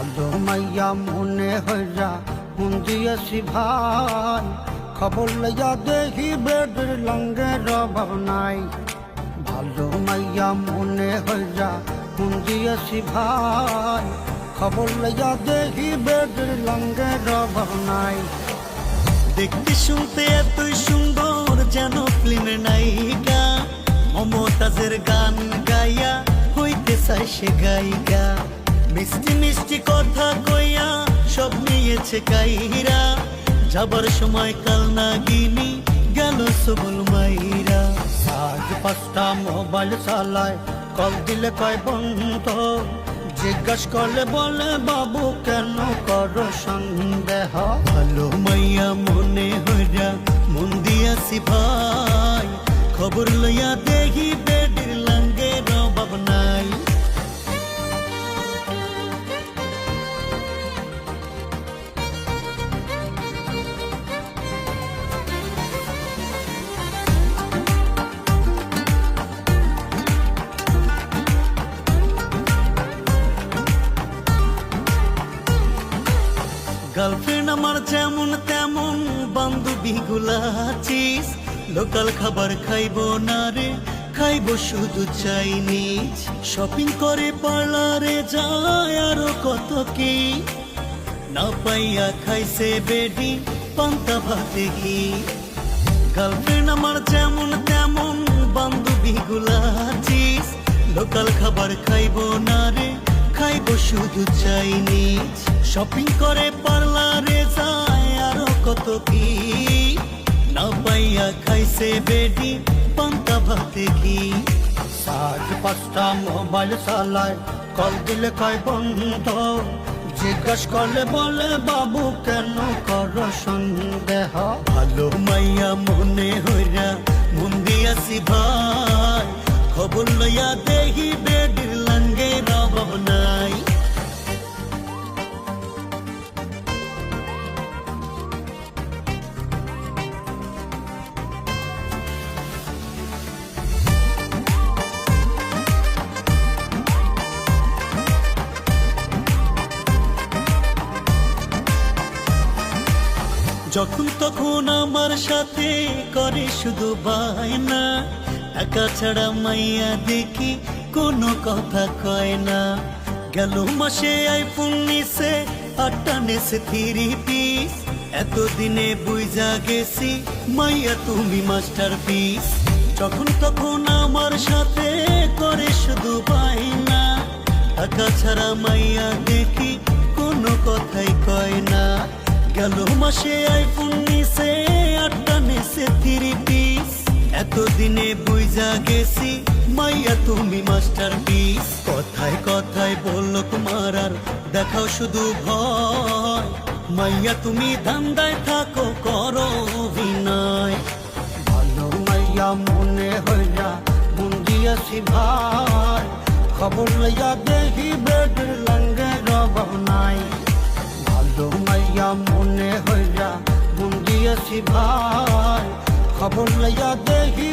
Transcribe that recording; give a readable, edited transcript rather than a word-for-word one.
ভালো মাইয়া মনে হইয়া মন দিয়েছি ভাই, খবর লইয়া দেখি বেডের লঙ্গের অভাব নাই। ভালো মাইয়া মনে হইয়া মন দিয়েছি ভাই, খবর লইয়া দেখি বেডের লঙ্গের অভাব নাই। দেখতে শুনতে এতই সুন্দর যেন ফিল্মের নায়িকা, মমতাজের গান গাইয়া হইতে চাই সে গায়িকা। মিষ্টি মিষ্টি কথা কইয়া সব নিয়েছে কাইরা, যাবার সময় কাল নাগিনী গেল সবল মাইরা। আজ 5টা মোবাইল চালায়, কল দিলে কয় বন্ধ, জিজ্ঞাস করলে বলে বাবু কেন করো সন্দেহ। ভালো মাইয়া মনে হইয়া মন দিয়াছি ভাই, খবর লইয়া দেখি বেডের লঙ্গের অভাব নাই। গার্লফ্রেন্ড আমার যেমন তেমন বান্ধবী গুলাচিস, লোকাল খাবার খাইবো না রে, খাইবো শুধু চাইনিজ। শপিং করে পার্লারে যায় আরো কত কি, না পাইয়া খাইছে বেডি পান্তা ভাতে ঘি। গার্লফ্রেন্ড আমার যেমন তেমন বান্ধবী গুলাচিস, লোকাল খাবার খাইবো না রে, খাইবো শুধু চাইনিজ। শপিং করে পার্লারে যায় আরো কত কি, না পাইয়া খাইছে বেডি পান্তা ভাতে ঘি। আজ 5টা মোবাইল চালায়, কল দিলে কয় বন্ধ, জিজ্ঞাস করলে বলে বাবু কেন করো সন্দেহ। ভালো মাইয়া মনে হইয়া মন দিয়াছি ভাই, খবর লইয়া দেখি বেডের লঙ্গের অভাব নাই। যখন তখন আমার সাথে করে শুধু বায়না, একা ছাড়া মাইয়া দেখি কোনো কথা কয় না। গেল মাসে আইফোন নিছে, 8টা নেছে 3 পিস, এতদিনে বুঝা গেছি মাইয়া তুমি মাস্টার পিস। যখন তখন আমার সাথে করে শুধু বায়না, একা ছাড়া মাইয়া দেখি কোনো কথাই কয় না। গেল মাসে আইফোন নিছে, 8টা নেছে 3 পিস, এতদিনে বুঝা গেছি মাইয়া তুমি মাস্টার পিস। কথায় কথায় বলল তোমার আর দেখাও শুধু ভয়, মাইয়া তুমি ধান্দায় থাকো করো অভিনয়। ভালো মাইয়া মনে হইয়া মন দিয়েছি ভাই, খবর লইয়া দেখি বেডের লঙ্গের অভাব নাই। ভালো মাইয়া মনে হইয়া মন দিয়েছি ভাই, খবর লইয়া দেখি